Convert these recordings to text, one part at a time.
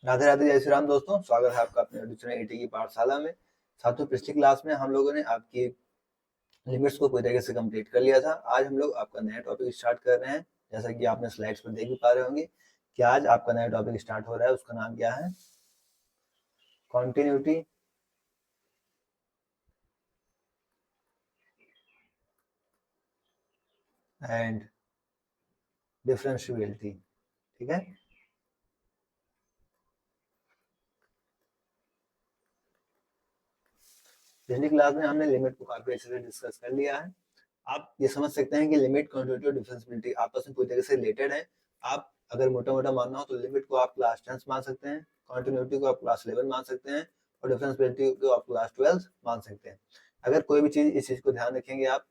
राधे राधे, जय श्री राम दोस्तों। स्वागत है आपका अपने ट्यूशन एटी की पाठशाला में। साथियों, पिछली क्लास में हम लोगों ने आपकी लिमिट्स को पूरी तरीके से कंप्लीट कर लिया था। आज हम लोग आपका नया टॉपिक स्टार्ट कर रहे हैं। जैसा कि आपने स्लाइड्स पर देख भी पा रहे होंगे कि आज आपका नया टॉपिक स्टार्ट हो रहा है। उसका नाम क्या है? Continuity and differentiability. ठीक है, पिछली क्लास में हमने लिमिट को काफी अच्छे से डिस्कस कर लिया है। आप ये समझ सकते हैं कि लिमिट, कॉन्टिन्यूटी और डिफरेंशिएबिलिटी आपस में पूरी तरीके से रिलेटेड है। आप अगर मोटा मोटा मानना हो तो लिमिट को आप क्लास 10 मान सकते हैं, कॉन्टिन्यूटी को आप क्लास 11 मान सकते हैं और डिफरेंशिएबिलिटी को आप क्लास 12 मान सकते हैं। अगर कोई भी चीज, इस चीज को ध्यान रखेंगे आप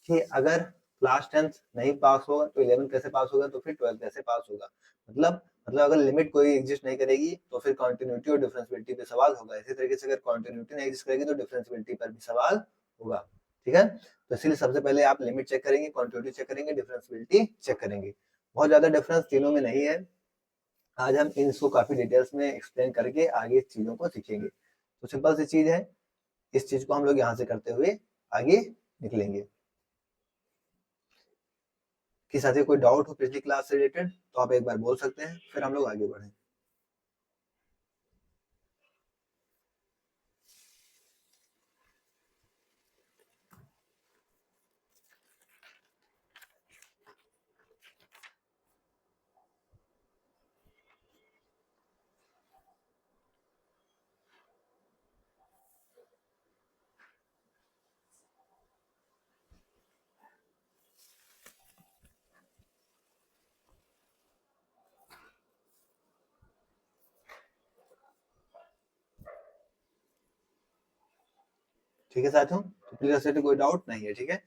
कि अगर क्लास 10 नहीं पास होगा तो 11 कैसे पास होगा, तो फिर 12 कैसे पास होगा। मतलब अगर लिमिट कोई एग्जिस्ट नहीं करेगी तो फिर कॉन्टिन्यूटी और डिफरेंशिएबिलिटी पे सवाल होगा। इसी तरीके से अगर कॉन्टिन्यूटी नहीं एग्जिस्ट करेगी तो डिफरेंशिएबिलिटी पर भी सवाल होगा। ठीक है, तो इसलिए सबसे पहले आप लिमिट चेक करेंगे, क्वांटिटी चेक करेंगे, डिफरेंशिएबिलिटी चेक करेंगे। बहुत ज्यादा डिफरेंस तीनों में नहीं है। आज हम इसको काफी डिटेल्स में एक्सप्लेन करके आगे चीजों को सीखेंगे। तो सिंपल सी चीज है, इस चीज को हम लोग यहाँ से करते हुए आगे निकलेंगे। कि साथी कोई डाउट हो पिछली क्लास से रिलेटेड तो आप एक बार बोल सकते हैं, फिर हम लोग आगे बढ़ें। ठीक है साथियों, तो क्लियर से कोई डाउट नहीं है। ठीक है,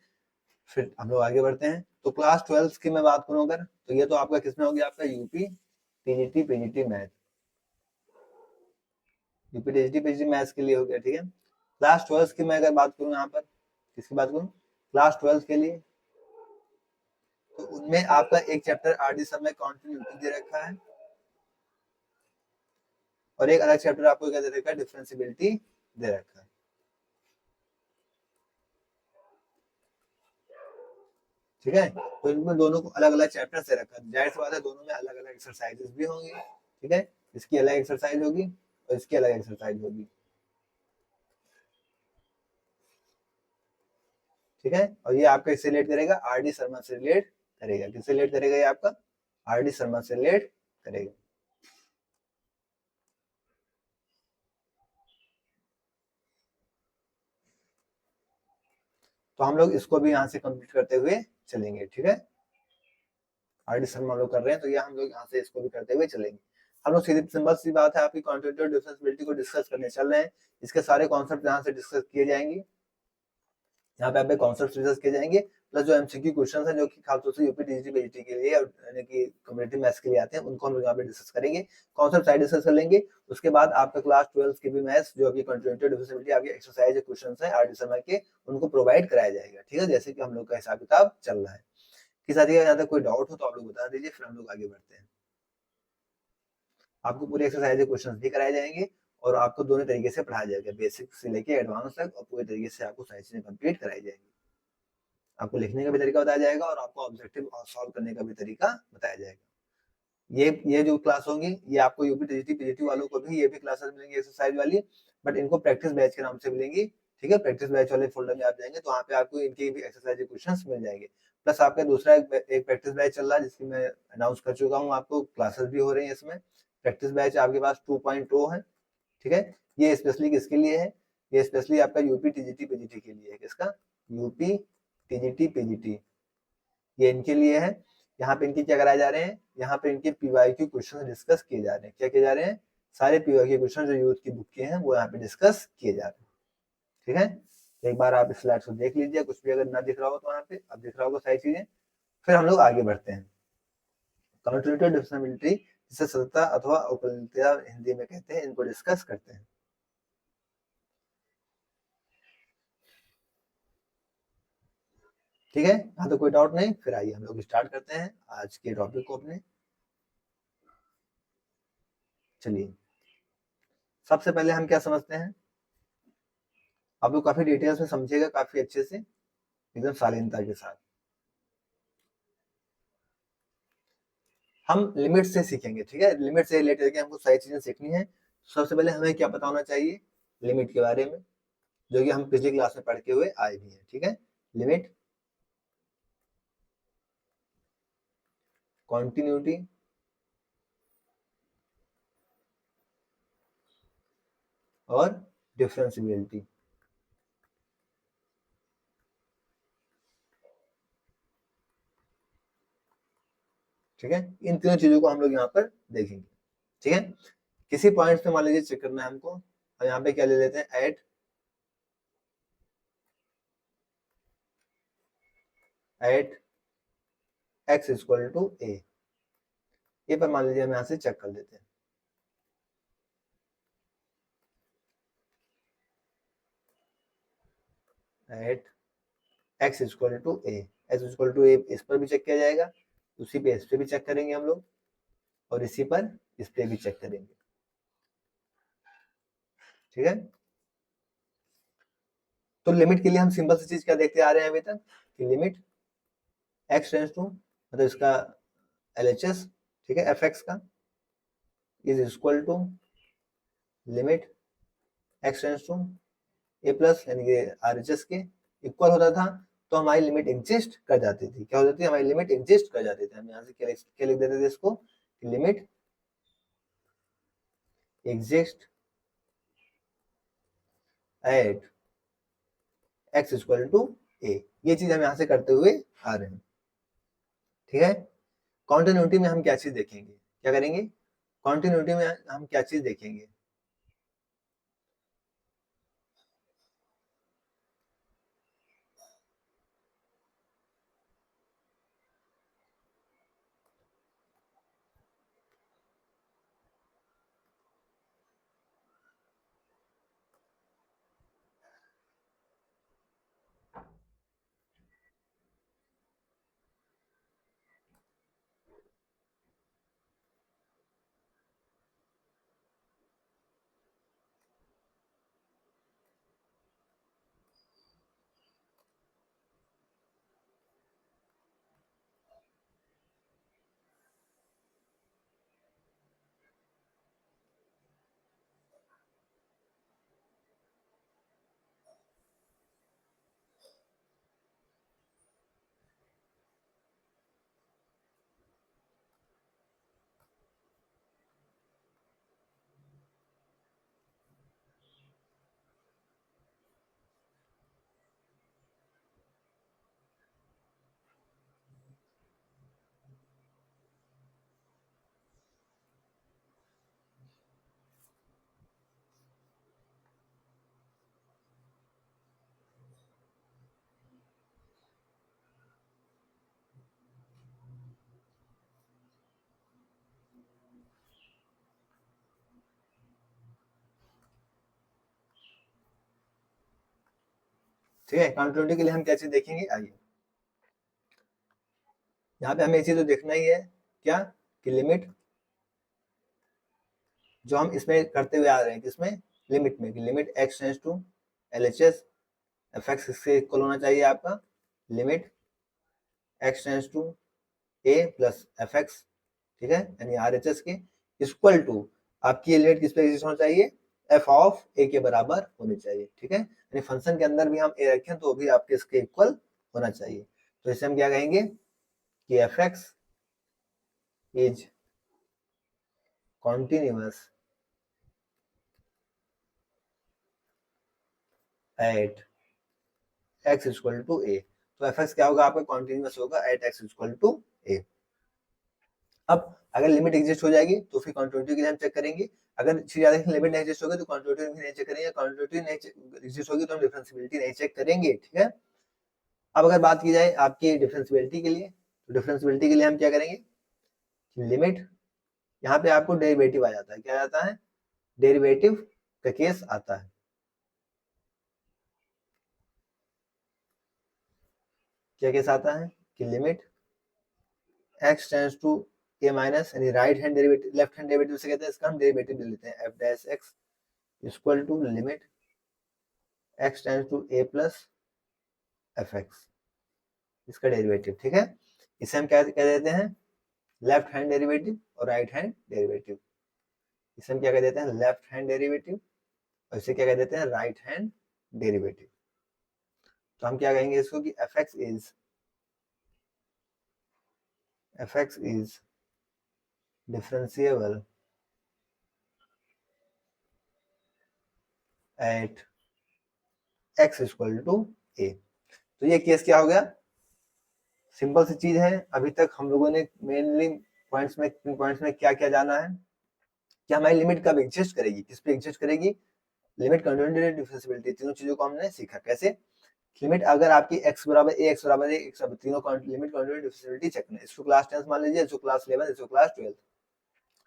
फिर हम लोग आगे बढ़ते हैं। तो क्लास 12 की मैं बात करूं अगर, तो ये तो आपका किसमें हो गया, आपका UP TGT PGT math. UP TGT PGT maths के लिए हो गया। ठीक है, क्लास 12 की मैं अगर बात करूं, यहाँ पर किसकी बात करूं, क्लास 12 के लिए, तो उनमें आपका एक चैप्टर आरडी सम में कॉन्टिन्यूटी दे रखा है और एक अलग चैप्टर आपको क्या दे रखा है, डिफरेंशिएबिलिटी दे रखा है। ठीक है, तो इनमें दोनों को अलग अलग चैप्टर से रखा है। जाहिर सी बात है दोनों में अलग अलग एक्सरसाइजेस भी होंगी। ठीक है, इसकी अलग एक्सरसाइज होगी और इसकी अलग एक्सरसाइज होगी। ठीक है, और ये आपका इससे रिलेट करेगा, आरडी शर्मा से रिलेट करेगा। किससे रिलेट करेगा? ये आपका आरडी शर्मा से रिलेट करेगा। तो हम लोग इसको भी यहाँ से कंप्लीट करते हुए चलेंगे। ठीक है, आरडी शर्मा हम लोग कर रहे हैं तो ये हम लोग यहाँ से इसको भी करते हुए चलेंगे। हम लोग सीधी सिंपल सी बात है, आपकी कॉन्टिन्यूटी और डिफरेंशिएबिलिटी को डिस्कस करने चल रहे हैं। इसके सारे कॉन्सेप्ट यहाँ से डिस्कस किए जाएंगे। यहाँ पे आपके कॉन्सेप्ट डिस्कस किए जाएंगे, प्लस जो एमसीक्यू क्वेश्चन है जो कि खासतौर से यूपी टीजीटी पीजीटी के लिए और यानी कि कम्युनिटी मैथ्स के लिए आते हैं, उनको हम लोग यहाँ पे डिस्कस करेंगे। कॉन्सेप्ट साइड डिस्कस कर लेंगे। उसके बाद आपका क्लास 12 के भी मैथ्स जो अभी कंटिन्यूटी डिफरेंशिएबिलिटी आपके एक्सरसाइज क्वेश्चन है आरडी शर्मा के, उनको प्रोवाइड कराया जाएगा। ठीक है, जैसे कि हम लोग का हिसाब किताब चल रहा है। कि साथ ही यहाँ तक कोई डाउट हो तो आप लोग बता दीजिए, फिर हम लोग आगे बढ़ते हैं। आपको पूरे एक्सरसाइज क्वेश्चन भी कराए जाएंगे और आपको दोनों तरीके से पढ़ाया जाएगा, बेसिक से लेके एडवांस तक, और पूरे तरीके से आपको सारी चीजें कंप्लीट कराई जाएंगी। आपको लिखने का भी तरीका बताया जाएगा और आपको ऑब्जेक्टिव सॉल्व करने का भी तरीका बताया जाएगा। ये जो क्लास होंगी ये आपको यूपी टीजीटी पीजीटी वालों को भी ये भी क्लासेस मिलेंगी एक्सरसाइज वाली, बट इनको प्रैक्टिस बैच के नाम से मिलेंगी। ठीक है, प्रैक्टिस बैच वाले फोल्डर में आप जाएंगे तो वहाँ पे आपको इनकी भी एक्सरसाइज क्वेश्चंस मिल जाएंगे। प्लस आपका दूसरा एक प्रैक्टिस बैच चल रहा है जिसकी मैं अनाउंस कर चुका हूँ, आपको क्लासेस भी हो रही है इसमें। प्रैक्टिस बैच आपके पास 2.0 है। ठीक है, ये स्पेशली किसके लिए है? ये स्पेशली आपका यूपी टीजीटी पीजीटी के लिए है। किसका? यूपी टीजीटी पीजीटी, ये इनके लिए है। यहाँ पे इनके क्या कराए जा रहे हैं, यहाँ पे इनके पीवाईक्यू क्वेश्चन डिस्कस किए जा रहे हैं। क्या किए जा रहे हैं? सारे पीवाईक्यू क्वेश्चन जो यूथ की बुक के हैं वो यहाँ पे डिस्कस किए जा रहे हैं। ठीक है, तो एक बार आप इस स्लाइड को देख लीजिए, कुछ भी अगर ना दिख रहा हो तो यहाँ पे अब दिख रहा होगा सारी चीजें। फिर हम लोग आगे बढ़ते हैं। कम्यूटेटिव डिफरेंशिएबिलिटी, जिसे सततता अथवा अवकलनीयता हिंदी में कहते हैं, इनको डिस्कस करते हैं। ठीक है, यहाँ तो कोई डाउट नहीं। फिर आइए हम लोग स्टार्ट करते हैं आज के टॉपिक को अपने। चलिए, सबसे पहले हम क्या समझते हैं, आप लोग काफी डिटेल्स में समझिएगा, काफी अच्छे से, एकदम शालीनता के साथ। हम लिमिट से सीखेंगे, ठीक है, लिमिट से रिलेटेड के हमको सारी चीजें सीखनी है। सबसे पहले हमें क्या पता होना चाहिए लिमिट के बारे में, जो कि हम पिछली क्लास में पढ़ के हुए आए भी हैं, ठीक है। लिमिट, कॉन्टिन्यूटी और डिफरेंशियबिलिटी, ठीक है। इन तीनों चीजों को हम लोग यहाँ पर देखेंगे, ठीक है। किसी पॉइंट पे मान लीजिए चेक करना है हमको, और यहाँ पे क्या ले लेते हैं, at x equal to a, ये पर मान लीजिए हम यहाँ से चेक कर लेते हैं। At x equal to a, x equal to a इस पर भी चेक किया जाएगा, उसी पे इस पे भी चेक करेंगे हम लोग, और इसी पर इस पे भी चेक करेंगे, ठीक है। तो लिमिट के लिए हम सिंपल सी चीज क्या देखते आ रहे हैं अभी तक, कि लिमिट एक्स टेंड्स टू, मतलब इसका एलएचएस, ठीक है, एफ एक्स का, is equal to limit x tends to a plus, यानी कि आरएचएस के इक्वल होता था, तो हमारी लिमिट एग्जिस्ट कर जाती थी। क्या हो जाती है, हमारी लिमिट एग्जिस्ट कर जाती थी। हम यहाँ से क्या लिख देते थे इसको, limit exist at x equal to a, ये चीज हम यहाँ से करते हुए आ रहे हैं, ठीक है। कॉन्टिन्यूटी में हम क्या चीज देखेंगे, क्या करेंगे, कॉन्टिन्यूटी में हम क्या चीज देखेंगे, ठीक है। कॉन्टिन्यूटी के लिए हम क्या चीज देखेंगे, आइए, यहाँ पे हमें ये चीज तो देखना ही है, क्या, कि लिमिट जो हम इसमें करते हुए आ रहे हैं, किसमें, लिमिट में, कि limit x tends to LHS f x इससे इक्वल होना चाहिए आपका, limit x tends to a plus f x, ठीक है, यानी आरएचएस के इक्वल टू, आपकी ये लिमिट किस पे एग्जिस्ट होना चाहिए, एफ ऑफ ए के बराबर होनी चाहिए, ठीक है। यानी फंक्शन के अंदर भी हम ए रखें तो भी आपके इसके इक्वल होना चाहिए। तो इसे हम क्या कहेंगे, कि f x is continuous at x equal to a. तो एफ एक्स क्या होगा आपका, कॉन्टिन्यूअस होगा at x equal to a. अब अगर लिमिट एग्जिस्ट हो जाएगी तो फिर कॉन्टिन्यूटी के लिए हम चेक करेंगे, अगर ज्यादा लिमिट नहीं एग्जिस्ट होगी तो कॉन्टिन्यूटी भी नहीं चेक करेंगे, कॉन्टिन्यूटी नहीं एग्जिस्ट होगी तो हम डिफरेंशियबिलिटी नहीं चेक करेंगे, ठीक है। अब अगर बात की जाए आपकी डिफरेंशियबिलिटी के लिए, तो डिफरेंशियबिलिटी के लिए हम क्या करेंगे, लिमिट, यहाँ पे आपको डेरिवेटिव आ जाता है, क्या आता है, डेरिवेटिव का केस आता है। क्या केस आता है, कि limit x tends to a minus, यानी right hand derivative, left hand derivative से कहते हैं, इसका हम डेरिवेटिव ले लेते हैं f dash x equal to limit x tends to a plus fx, इसका डेरिवेटिव। ठीक है, इसे हम क्या कह देते हैं, लेफ्ट हैंड डेरिवेटिव और राइट हैंड डेरिवेटिव। इसे हम क्या कह देते हैं, लेफ्ट हैंड डेरिवेटिव, और इसे क्या कह देते हैं, राइट हैंड डेरिवेटिव। तो हम क्या कहेंगे इसको कि fx is differentiable at x equal to a। तो ये केस क्या हो गया, सिंपल सी चीज है। अभी तक हम लोगों ने मेनली पॉइंट्स में क्या क्या जाना है, कि हमारी लिमिट कब एग्जिस्ट करेगी, किस पे एग्जिस्ट करेगी, लिमिट, कंटिन्यूटी, डिफरेंशिएबिलिटी, तीनों चीजों को हमने सीखा। कैसे, लिमिट अगर आपकी x बराबर a, x बराबर a, x तीनों लिमिट, कंटिन्यूटी, डिफरेंशिएबिलिटी चेक करना है। इसको क्लास 10 मान लीजिए, इसको क्लास 11, इसको क्लास 12।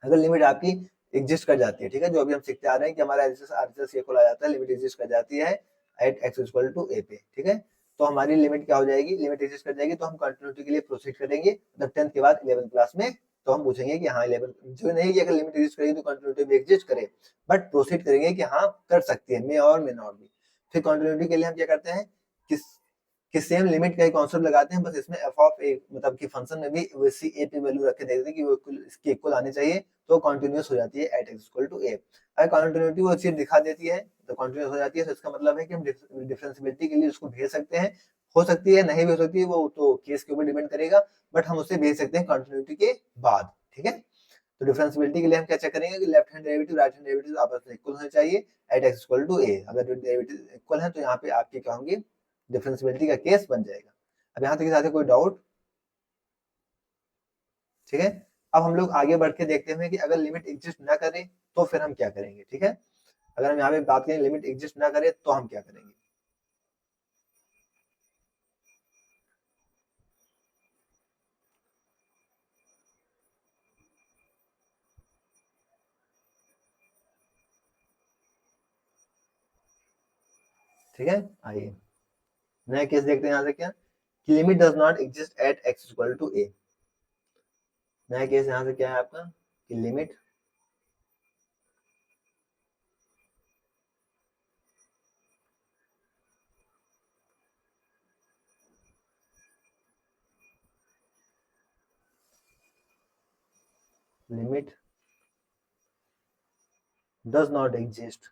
अगर लिमिट आपकी एग्जिस्ट कर जाती है, ठीक है, जो अभी हम सीखते आ रहे हैं कि हमारा आरएचएस ये खोला जाता है, लिमिट एग्जिस्ट कर जाती है at x equal to a पे। ठीक है, तो हमारी लिमिट क्या हो जाएगी, लिमिट एग्जिस्ट कर जाएगी, तो हम कंटिन्यूटी के लिए प्रोसीड करेंगे। मतलब 10th के बाद 11th क्लास में तो हम पूछेंगे कि हाँ 11, जो नहीं कि अगर लिमिट एग्जिस्ट करेगी तो कंटिन्यूटी भी एग्जिस्ट करे, बट प्रोसीड करेंगे कि हाँ कर सकती है, मे और मे नॉट भी। फिर कंटिन्यूटी के लिए हम क्या करते हैं कि सेम लिमिट का कॉन्सेप्ट लगाते हैं, बस इसमें f ऑफ a, मतलब कि फंक्शन में भी वैसी a पे वैल्यू रख के देखते हैं कि वो इसके इक्वल आनी चाहिए, तो कंटीन्यूअस हो जाती है at x equal to a। अगर कंटीन्यूटी वो चीज दिखा देती है तो कंटीन्यूअस हो जाती है, तो इसका मतलब है कि हम डिफरेंशिएबिलिटी के लिए उसको भेज सकते हैं। हो सकती है, नहीं भी हो सकती है, वो तो केस के ऊपर डिपेंड करेगा, बट हम उसे भेज सकते हैं कंटीन्यूटी के बाद। ठीक है, तो डिफरेंशिएबिलिटी के लिए हम क्या चेक करेंगे कि left hand derivative, right hand derivative आपस में इक्वल होने चाहिए at x equal to a। अगर डेरिवेटिव इक्वल है तो यहाँ पे आपके क्या होंगे, डिफरेंशिएबिलिटी का केस बन जाएगा। अब यहाँ तक के साथ कोई डाउट? ठीक है, अब हम लोग आगे बढ़ के देखते हैं कि अगर लिमिट एग्जिस्ट ना करे तो फिर हम क्या करेंगे। ठीक है, अगर हम यहाँ पे बात करें लिमिट एग्जिस्ट ना करे तो हम क्या करेंगे। ठीक है, आइए नया केस देखते हैं। यहाँ से क्या, limit does not exist at x equal to a। नया केस यहाँ से क्या है आपका, कि limit limit does not exist,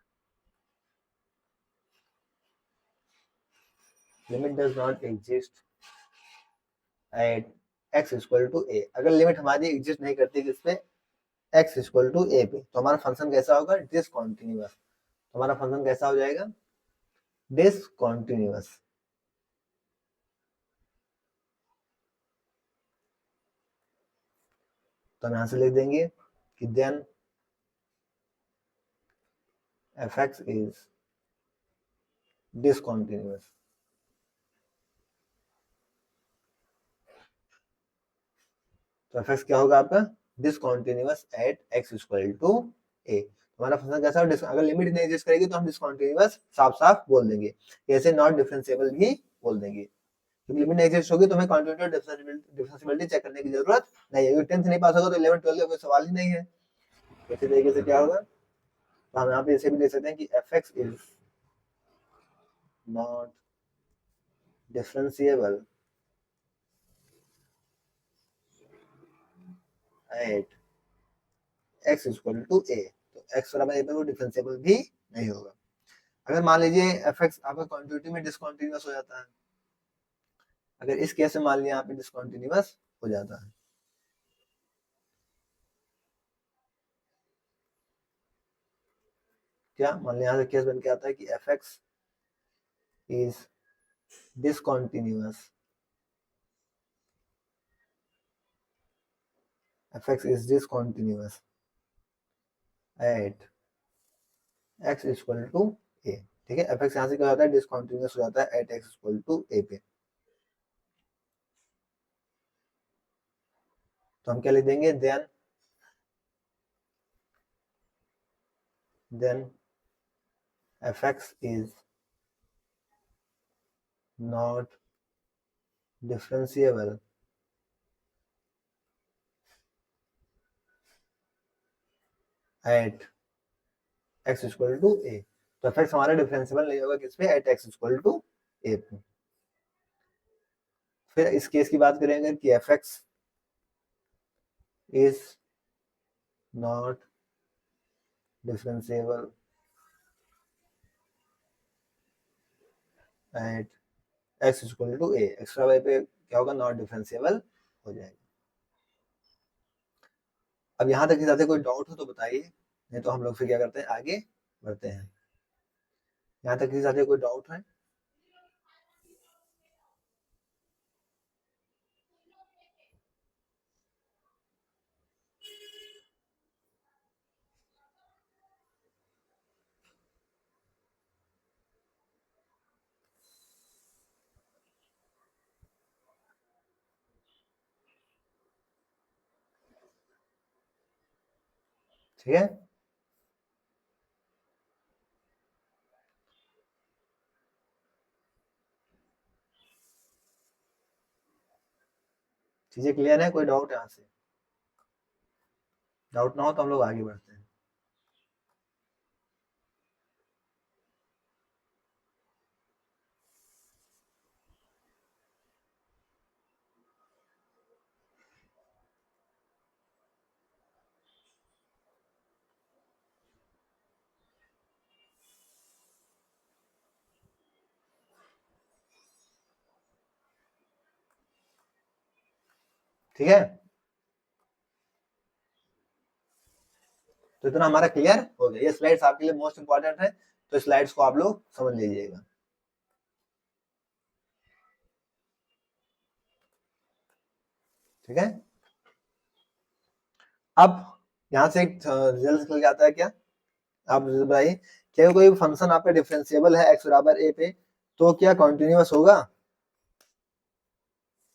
limit does not exist at x equal to a। अगर लिमिट हमारी एग्जिस्ट नहीं करती किस पे, x इक्वल टू a पे, तो हमारा फंक्शन कैसा होगा, डिसकंटीन्यूअस। हमारा फंक्शन कैसा हो जाएगा, डिसकंटीन्यूअस। तो हम यहां से लिख देंगे कि देन fx इज डिसकंटीन्यूअस। तो fx क्या होगा आपका, discontinuous at x equal to a। हमारा फंक्शन कैसा हो, अगर लिमिट नहीं एग्जिस्ट करेगी तो हम डिसकंटीन्यूअस साफ साफ बोल देंगे, ऐसे नॉट डिफरेंशिएबल भी बोल देंगे। क्योंकि लिमिट नहीं एग्जिस्ट होगी तो हमें कंटिन्यूटी और डिफरेंशिएबिलिटी चेक करने की जरूरत नहीं है, क्योंकि 10th नहीं पास होगा तो 11 12 का कोई सवाल ही नहीं है। इसी तरीके से क्या होगा, तो हम यहाँ पे इसे भी देख सकते हैं कि fx is not differentiable at x equal to a। तो x बराबर a पे वो डिफरेंशिएबल भी नहीं होगा। अगर मान लीजिए fx आपका कंटिन्यूटी में डिसकंटीन्यूअस हो जाता है, अगर इस केस में मान लिया यहाँ पे डिसकंटीन्यूअस हो जाता है, क्या मान लिया यहाँ से केस बन के आता है कि fx is discontinuous, fx is discontinuous at x equal to a। ठीक है, fx यहाँ से क्या होता है, डिसकंटिन्यूअस हो जाता है at x equal to a पे। तो हम क्या लिख देंगे, then fx is not differentiable at x equal to a, तो एफ एक्स हमारा डिफरेंशिएबल नहीं होगा किस पे, at x equal to a पे। फिर इस केस की बात करेंगे कि f x is not differentiable at x equal to a, extra y पे क्या होगा, नॉट डिफरेंशिएबल हो जाएगा। अब यहाँ तक के साथ कोई डाउट हो तो बताइए, नहीं तो हम लोग फिर क्या करते हैं, आगे बढ़ते हैं। यहाँ तक के साथ कोई डाउट है? ठीक है, चीजें क्लियर है? कोई डाउट यहाँ से? डाउट ना हो तो हम लोग आगे बढ़ते हैं। ठीक है, तो इतना हमारा क्लियर हो गया। ये स्लाइड्स आपके लिए मोस्ट इंपॉर्टेंट है, तो स्लाइड्स को आप लोग समझ लीजिएगा। ठीक है, अब यहाँ से एक रिजल्ट निकल के आता है क्या, आप बताइए, क्या कोई फंक्शन आपका डिफरेंशिएबल है x बराबर a पे, तो क्या कॉन्टिन्यूअस होगा?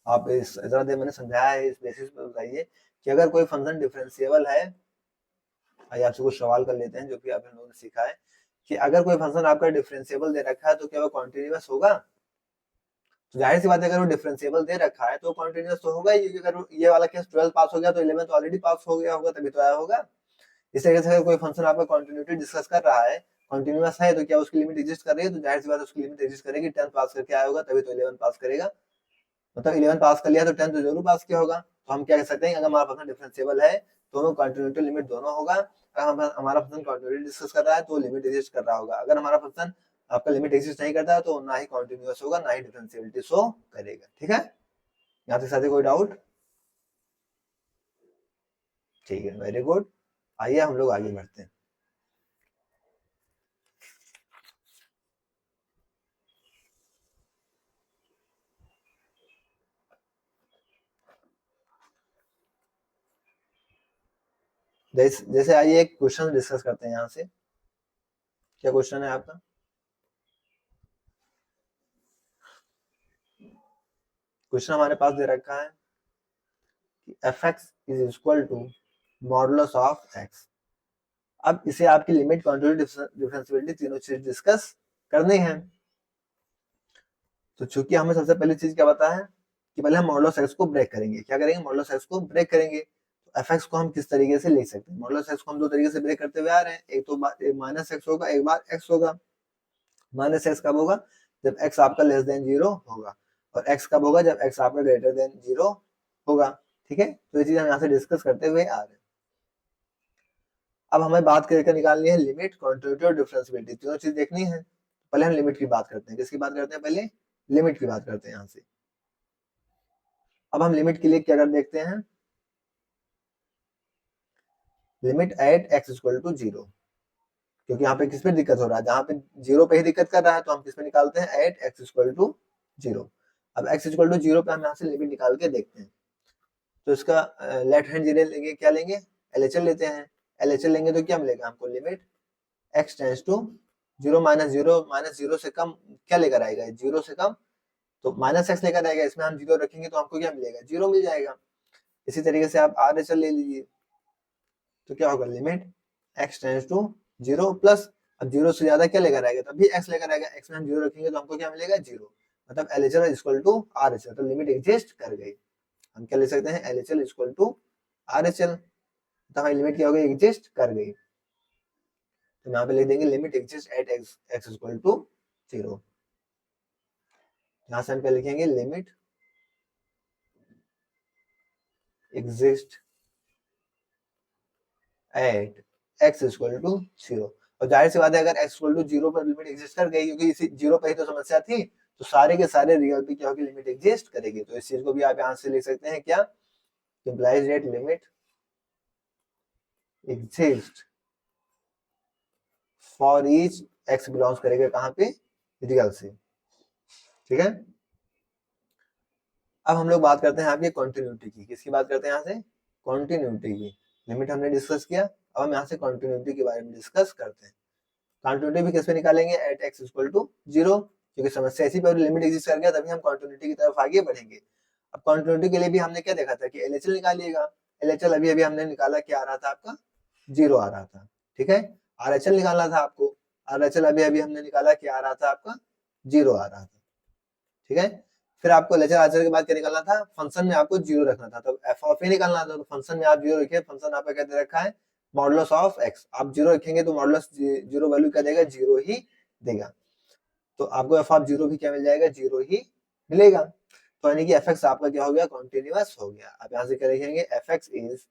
आप इस जरा देर मैंने समझाया है, इस बेसिस पे बताइए कि अगर कोई फंक्शन डिफरेंशिएबल है, आइए आपसे कुछ सवाल कर लेते हैं जो कि आप लोगों ने सीखा है कि अगर कोई फंक्शन आपका डिफरेंशिएबल दे रखा है तो क्या वो कॉन्टिन्यूअस होगा? तो जाहिर सी बात है, अगर वो डिफरेंशिएबल दे रखा है तो कॉन्टिन्यूअस तो होगा ही, क्योंकि अगर ये वाला केस 12 पास हो गया तो 11 ऑलरेडी पास हो गया होगा, तभी तो आया होगा। इस तरीके से अगर कोई फंक्शन आपका कॉन्टिन्यूटी डिस्कस कर रहा है, कॉन्टिन्यूअस है, तो क्या उसकी लिमिट एग्जिस्ट कर रही है? तो जाहिर सी बात है उसकी लिमिट एग्जिस्ट करेगी, 10 पास करके आया होगा तभी तो 11 पास करेगा। मतलब 11 पास कर लिया तो 10 तो जरूर पास किया होगा। तो हम क्या कह सकते हैं, अगर हमारा फंक्शन डिफरेंशिएबल है तो हमें कॉन्टिन्यूटी लिमिट दोनों होगा। अगर हमारा फंक्शन कॉन्टिन्यूटी डिस्कस कर रहा है तो लिमिट एग्जिस्ट कर रहा होगा। अगर हमारा फंक्शन आपका लिमिट एग्जिस्ट नहीं करता है तो ना ही कॉन्टिन्यूअस होगा, ना ही डिफरेंशिएबिलिटी शो करेगा। ठीक है, यहाँ तक साथ कोई डाउट? ठीक है, वेरी गुड। आइए हम लोग आगे बढ़ते हैं। जैसे आइए एक क्वेश्चन डिस्कस करते हैं यहाँ से। क्या क्वेश्चन है आपका? क्वेश्चन हमारे पास दे रखा है कि f x is equal to modulus of x. अब इसे आपकी लिमिट, क्वांटिटी, डिफरेंशिएबिलिटी तीनों चीज डिस्कस करनी है। तो चूंकि हमें सबसे पहली चीज क्या पता है कि पहले हम मॉडुलस एक्स को ब्रेक करेंगे। क्या करेंगे? मॉडुलस एक्स को ब्रेक करेंगे। तो एफ एक्स को हम किस तरीके से लिख सकते हैं? मॉडुलस एक्स को हम दो तरीके से ब्रेक करते हुए आ रहे हैं, एक तो माइनस एक्स होगा, एक बार एक्स होगा। माइनस एक्स कब होगा? जब एक्स आपका लेस देन जीरो होगा, और एक्स कब होगा? जब एक्स आपका ग्रेटर देन जीरो होगा। ठीक है, तो ये चीज हम यहाँ से डिस्कस करते हुए आ रहे हैं। अब हमें बात करके निकालनी है लिमिट, कॉन्टिन्यूटी और डिफरेंशिएबिलिटी, तीनों चीज देखनी है। पहले हम लिमिट की बात करते हैं। किसकी बात करते हैं? पहले लिमिट की बात करते हैं यहाँ से। अब हम लिमिट के लिए क्या कर देखते हैं, limit at x equal to zero, क्योंकि यहाँ पे किस पे दिक्कत हो रहा है, जहाँ पे जीरो पे ही दिक्कत कर रहा है, तो हम किस पे निकालते हैं? At x equal to zero. अब एक्स इक्वल टू जीरो पे हम यहाँ से लिमिट निकाल के देखते हैं। तो इसका लेफ्ट हैंड जीरो लेंगे, क्या लेंगे? एलएचएल लेते हैं। एलएचएल लेंगे तो क्या मिलेगा हमको? Limit x tends to zero minus zero, minus zero से कम क्या लेकर आएगा? जीरो से कम, तो माइनस एक्स लेकर आएगा। इसमें हम जीरो रखेंगे तो हमको क्या मिलेगा? जीरो मिल जाएगा। इसी तरीके से आप आर एच एल ले लीजिए, तो क्या होगा? Limit x tends to zero plus, अब जीरो से ज्यादा क्या लेकर आएगा? तब भी एक्स लेकर आएगा। एक्स में हम जीरो रखेंगे तो हमको क्या मिलेगा? जीरो। मतलब L H L equal to R H L, तो लिमिट एग्जिस्ट कर गई। हम क्या ले सकते हैं? L H L equal to R H L, तो हमारी लिमिट क्या हो गई? एग्जिस्ट कर गई। तो यहाँ पे लिख देंगे limit exist at x equal to 0। यहाँ से हम क्या लिखेंगे, limit exist at x equal to 0। और जाहिर सी बात है, अगर एक्स इक्वल टू 0 पर लिमिट एग्जिस्ट कर गई, क्योंकि इसी 0 पर ही तो समस्या थी, तो सारे के सारे रियल पे क्या होगी, लिमिट एग्जिस्ट करेगी। तो इस चीज को भी आप यहाँ से लिख सकते हैं क्या, implies that limit exist for each x belongs करेगा कहाँ पे, रियल से। ठीक है, अब हम लोग बात करते हैं आपकी कंटिन्यूटी की। किसकी बात करते हैं यहाँ से, कंटिन्यूटी की। लिमिट हमने डिस्कस किया, अब हम यहाँ से कंटिन्यूटी के बारे में डिस्कस करते हैं। कंटिन्यूटी भी किस पे निकालेंगे, एट एक्स इक्वल टू 0, क्योंकि समस्या ऐसी पर लिमिट एग्जिस्ट कर गया, तभी हम कंटिन्यूटी की तरफ आगे बढ़ेंगे। अब कंटिन्यूटी के लिए भी हमने क्या देखा था कि एलएचएल निकालिएगा। एलएचएल अभी अभी हमने निकाला, क्या आ रहा था आपका, 0 आ रहा था। ठीक है, आरएचएल निकालना था आपको, आरएचएल अभी अभी हमने निकाला, क्या आ रहा था आपका, 0 आ रहा था। ठीक है, फिर आपको एलएचएल आरएचएल के बाद क्या निकालना था, फंक्शन में आपको 0 रखना था, तो एफ ऑफ ए निकालना था, तो फंक्शन में आप 0 रखिए। फंक्शन आपका क्या दे रखा है, मॉडुलस ऑफ एक्स। आप 0 रखेंगे तो मॉडुलस 0 वैल्यू क्या देगा, 0 ही देगा। तो आपको एफ ऑफ 0 भी क्या मिल जाएगा, 0 ही मिलेगा। तो यानी कि एफ एक्स आपका क्या हो गया, कॉन्टिन्यूअस हो गया। आप यहाँ से क्या लिखेंगे, f x is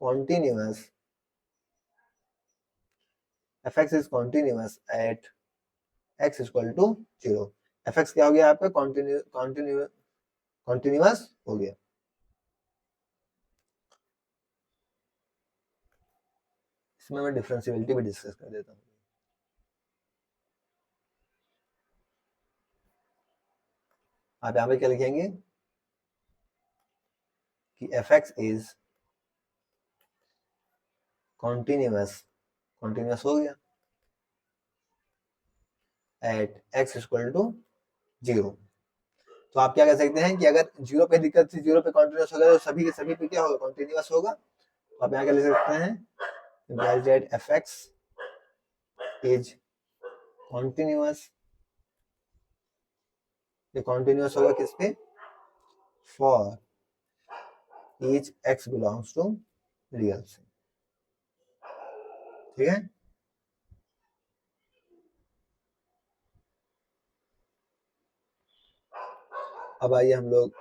continuous, f x is continuous at x equal to 0। F x क्या हो गया आपका, कॉन्टिन्यूअस हो गया। इसमें मैं डिफरेंशियबिलिटी भी डिस्कस कर देता हूँ। आप यहाँ पे क्या लिखेंगे कि f x is continuous, continuous हो गया एट एक्स इक्वल टू 0। तो आप क्या कह सकते हैं कि अगर 0 पे दिक्कत थी, 0 पे कॉन्टिन्यूअस होगा, तो सभी के सभी पे क्या होगा, कॉन्टिन्यूअस होगा। तो आप यहाँ क्या लिख सकते हैं, that f x is continuous, ये कॉन्टिन्यूअस होगा किस पे, for each x belongs to real से। ठीक है, अब आइए हम लोग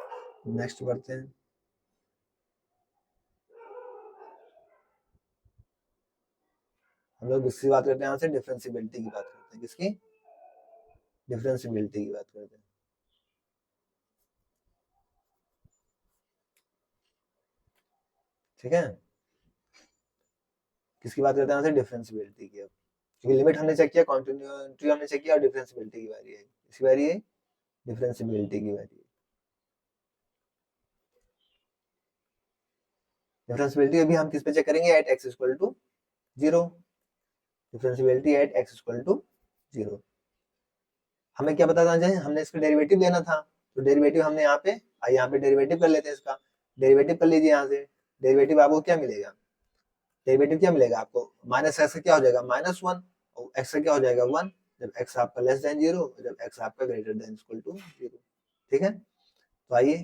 नेक्स्ट बढ़ते हैं। हम लोग किसकी बात करते हैं, यहाँ से डिफरेंशियबिलिटी की बात करते हैं। किसकी, डिफरेंशियबिलिटी की बात करते हैं। ठीक है, किसकी बात करते हैं, यहाँ से डिफरेंशियबिलिटी की। अब क्योंकि लिमिट हमने चेक किया, कंटिन्यूटी हमने चेक किया, और डिफरेंशियबिलिटी की बारी है। इसकी बारी है, डिफरेंशियबिलिटी की बारी है। डिफरेंशियबिलिटी अभी हम किस पे चेक करेंगे, at x equal to 0। Differentiability at x equal to 0। हमें क्या बताना चाहिए, हमने इसका डेरिवेटिव लेना था, तो डेरिवेटिव हमने यहाँ पे डेरिवेटिव कर लेते हैं इसका। डेरिवेटिव कर लीजिए यहाँ से। डेरिवेटिव आपको क्या मिलेगा, डेरिवेटिव क्या मिलेगा आपको, माइनस एक्स क्या हो जाएगा, -1, और एक्स का क्या हो जाएगा 1, जब एक्स आपका लेस देन 0, जब एक्स आपका ग्रेटर देन इक्वल टू 0। ठीक है, तो आइए,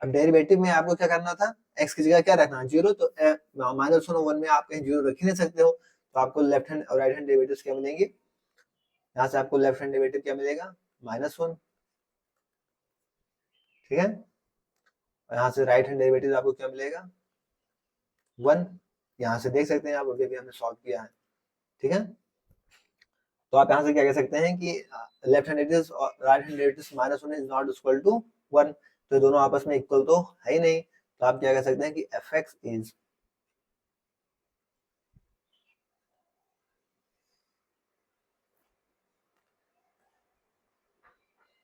अब डेरिवेटिव में आपको क्या करना था, एक्स की जगह क्या रखना है, 0। तो -1 में आप कहीं 0 रख ही नहीं सकते हो, तो आपको लेफ्ट हैंड और राइट हैंड डेरिवेटिव्स क्या मिलेंगे, यहाँ से आपको लेफ्ट हैंड डेरिवेटिव क्या मिलेगा, -1। ठीक है, और यहाँ से राइट हैंड डेरिवेटिव आपको क्या मिलेगा, 1। यहाँ से देख सकते हैं आप, अभी हमने सॉल्व किया है। ठीक है, तो आप यहाँ से क्या कह सकते हैं कि लेफ्ट हैंड डेरिवेटिव्स और right hand derivatives -1 is not equal to 1, तो दोनों आपस में इक्वल तो है ही नहीं। तो आप क्या कह सकते हैं कि एफ एक्स इज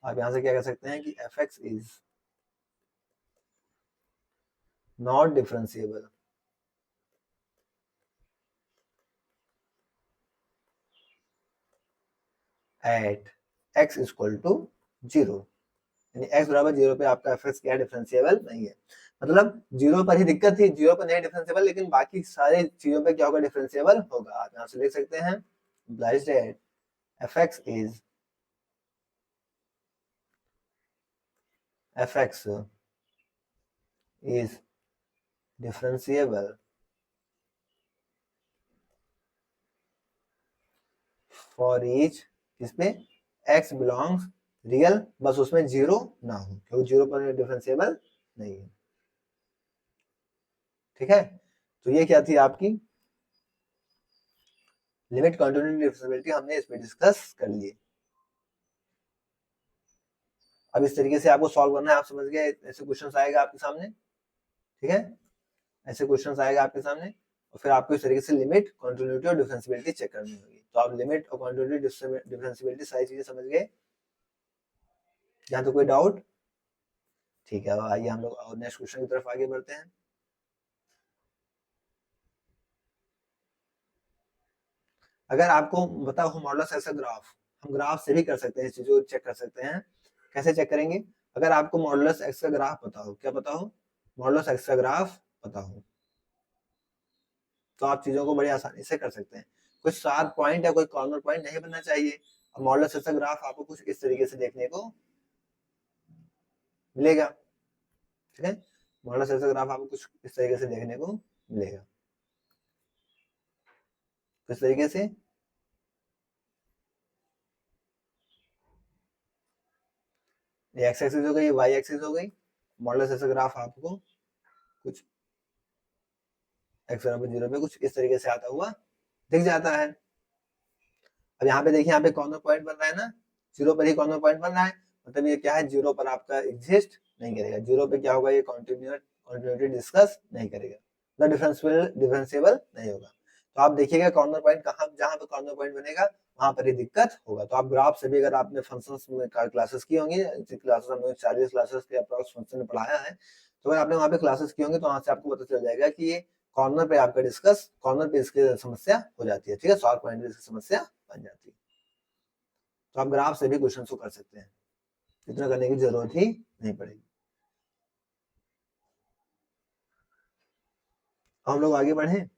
आप यहाँ से क्या कह सकते हैं कि f x is not differentiable at x equal to 0। यानी x बराबर 0 पे आपका एफ एक्स क्या डिफरेंशिएबल नहीं है। मतलब 0 पर ही दिक्कत थी, 0 पर नहीं डिफरेंशिएबल, लेकिन बाकी सारे चीजों पे क्या होगा, डिफरेंशिएबल होगा। आप यहाँ से लिख सकते हैं implies that fx is differentiable for each इसमें x बिलोंग्स रियल, बस उसमें जीरो ना हो, क्योंकि जीरो पर डिफरेंशिएबल नहीं है। ठीक है, तो ये क्या थी आपकी लिमिट कंटिन्यूटी डिफरेंशिएबिलिटी, हमने इसमें डिस्कस कर लिए। अब इस तरीके से आपको सॉल्व करना है, आप समझ गए, ऐसे क्वेश्चंस आएगा आपके सामने। ठीक है, ऐसे क्वेश्चंस आएगा आपके सामने, और फिर आपको इस तरीके से लिमिट कंटिन्यूटी और डिफरेंशिएबिलिटी चेक करनी होगी। तो आप लिमिट और कंटिन्यूटी डिफरेंशिएबिलिटी सारी चीजें समझ गए, यहाँ तो कोई डाउट? ठीक है, आइए हम लोग नेक्स्ट क्वेश्चन की तरफ आगे बढ़ते हैं। अगर आपको पता हो मॉडुलस ऐसा ग्राफ, हम ग्राफ से भी कर सकते हैं, इस चीजों को चेक कर सकते हैं। कैसे चेक करेंगे? अगर आपको मॉडुलस एक्स का ग्राफ पता हो, क्या पता हो? मॉडुलस एक्स का ग्राफ पता हो, तो आप चीजों को बड़ी आसानी से कर सकते हैं। कुछ शार्प पॉइंट या कोई कॉर्नर पॉइंट नहीं बनना चाहिए। अब मॉडुलस एक्स का ग्राफ आपको कुछ इस तरीके से देखने को मिलेगा। ठीक है, मॉडुलस एक्स का ग्राफ आपको कुछ इस तरीके से देखने को मिलेगा। किस तरीके से? ये एक्स एक्सिस हो गई, वाई एक्सिस हो गई। मॉडुलस एक्स का ग्राफ आपको कुछ एक्स बराबर 0 पे कुछ इस तरीके से आता हुआ दिख जाता है। अब यहाँ पे देखिए, यहाँ पे कॉर्नर पॉइंट बन रहा है ना, 0 पर ही कॉर्नर पॉइंट बन रहा है, मतलब ये क्या है, 0 पर आपका एग्जिस्ट नहीं करेगा। 0 पे क्या होगा, ये कंटिन्यूटी डिस्कस नहीं करेगा, मतलब डिफरेंशिएबल नहीं होगा। तो आप देखिएगा कॉर्नर पॉइंट कहाँ, जहाँ पे कॉर्नर पॉइंट बनेगा वहां पर ही दिक्कत होगा। तो आप ग्राफ से भी, अगर आपने फंक्शंस में क्लासेस की होंगी, क्लासेस हमने 40 क्लासेस के अप्रॉक्स फंक्शन में पढ़ाया है, तो अगर आपने वहां पे क्लासेस की होंगी तो वहां से आपको पता चल जाएगा कि ये कॉर्नर पे आपका डिस्कस, कॉर्नर पे इसकी समस्या हो जाती है। ठीक है, शॉर्ट पॉइंट इसकी समस्या बन जाती है। तो आप ग्राफ से भी क्वेश्चन को कर सकते हैं, इतना करने की जरूरत ही नहीं पड़ेगी। हम लोग आगे बढ़े।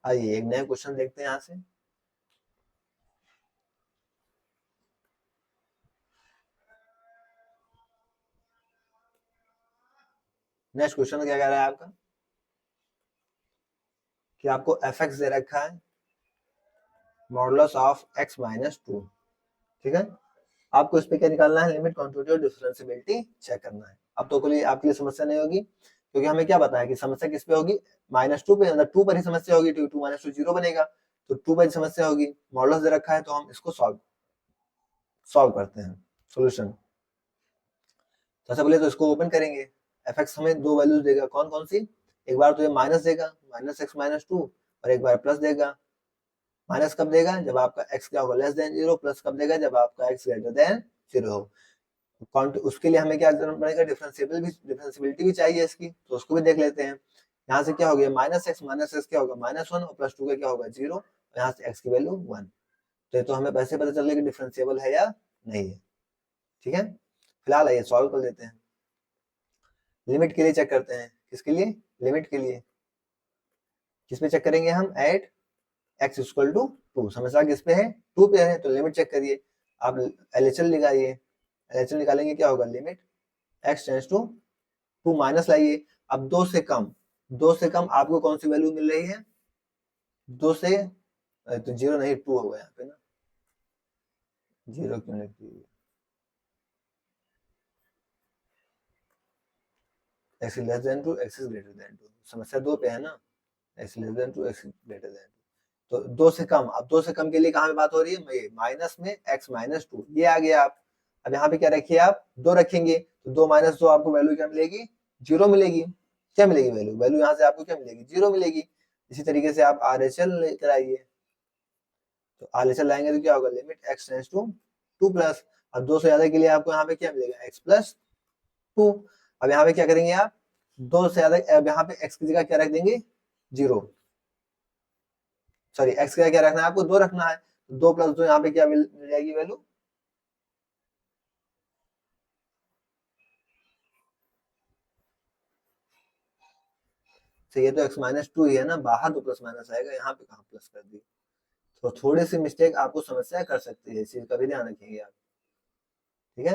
आइए एक नया क्वेश्चन देखते हैं यहाँ से। नेक्स्ट क्वेश्चन क्या कह रहा है आपका, कि आपको एफ एक्स दे रखा है, मॉडुलस ऑफ एक्स माइनस 2। ठीक है, आपको इस पे क्या निकालना है, लिमिट कंटिन्यूटी और डिफरेंशिएबिलिटी चेक करना है। अब तो कोई आपके लिए समस्या नहीं होगी, क्योंकि हमें क्या पता है कि समस्या किस पे होगी, -2 पे, मतलब 2 पर ही समस्या होगी, 2 - 2 0 बनेगा, तो 2 पर समस्या होगी। मॉडुलस दे रखा है, तो हम इसको सॉल्व करते हैं, सॉल्यूशन। सबसे पहले तो इसको ओपन करेंगे। एफ एक्स हमें दो वैल्यूज देगा, कौन कौन सी? एक बार तो ये माइनस देगा, -x - 2, और एक बार प्लस देगा। माइनस कब देगा, जब आपका x क्या होगा, लेस देन 0। प्लस कब देगा, जब आपका x ग्रेटर देन 0 हो। उसके लिए हमें क्या करना पड़ेगा, डिफरेंशिएबिलिटी भी चाहिए इसकी, तो उसको भी देख लेते हैं। यहाँ से क्या हो गया, -x क्या होगा, -1, और +2 का क्या होगा, 0, और यहाँ से x की वैल्यू 1। तो हमें पैसे पता चल रहा है कि डिफरेंशिएबल है या नहीं है। ठीक है, फिलहाल आइए सॉल्व कर लेते हैं। लिमिट के लिए चेक करते हैं, किसके लिए, लिमिट के लिए। किस पे चेक करेंगे हम, एट x इक्वल टू 2। समस्या किस पे है, 2 पे है, तो लिमिट चेक करिए। आप एलएचएल निकालिए, एलएचएल निकालेंगे क्या होगा, limit x tends to 2 minus लाइए। अब 2 से कम, 2 से कम आपको कौन सी वैल्यू मिल रही है, 2 से, तो 0 नहीं, 2 होगा यहाँ पे ना, 0 क्यों लिखी है, x less than 2, x is greater than 2, समस्या 2 पे है ना, x less than 2, x greater than 2, तो 2 से कम। अब 2 से कम के लिए कहाँ पे बात हो रही है, माइनस में x माइनस 2, ये आ गया। आप अब यहाँ पे क्या रखिए, आप 2 रखेंगे, तो 2 माइनस 2 आपको वैल्यू क्या मिलेगी, 0 मिलेगी। क्या मिलेगी वैल्यू, वैल्यू यहाँ से आपको क्या मिलेगी, 0 मिलेगी। इसी तरीके से आप आरएचएल लेकर आइए, तो आरएचएल लाएंगे तो क्या होगा, limit x tends to 2 plus, अब 2 से ज्यादा के लिए आपको यहाँ पे क्या मिलेगा, x प्लस 2। अब यहाँ पे क्या करेंगे आप, 2 से ज्यादा, अब यहाँ पे x की जगह क्या रख देंगे, 0, सॉरी x का क्या रखना है आपको, 2 रखना है। 2 प्लस 2 यहाँ पे क्या मिल जाएगी वैल्यू, तो ये तो x माइनस 2 ही है ना, बाहर तो प्लस माइनस आएगा, यहाँ पे कहाँ प्लस कर दी। तो थोड़ी सी मिस्टेक आपको समस्या कर सकती है, इस चीज का भी ध्यान रखेंगे आप। ठीक है,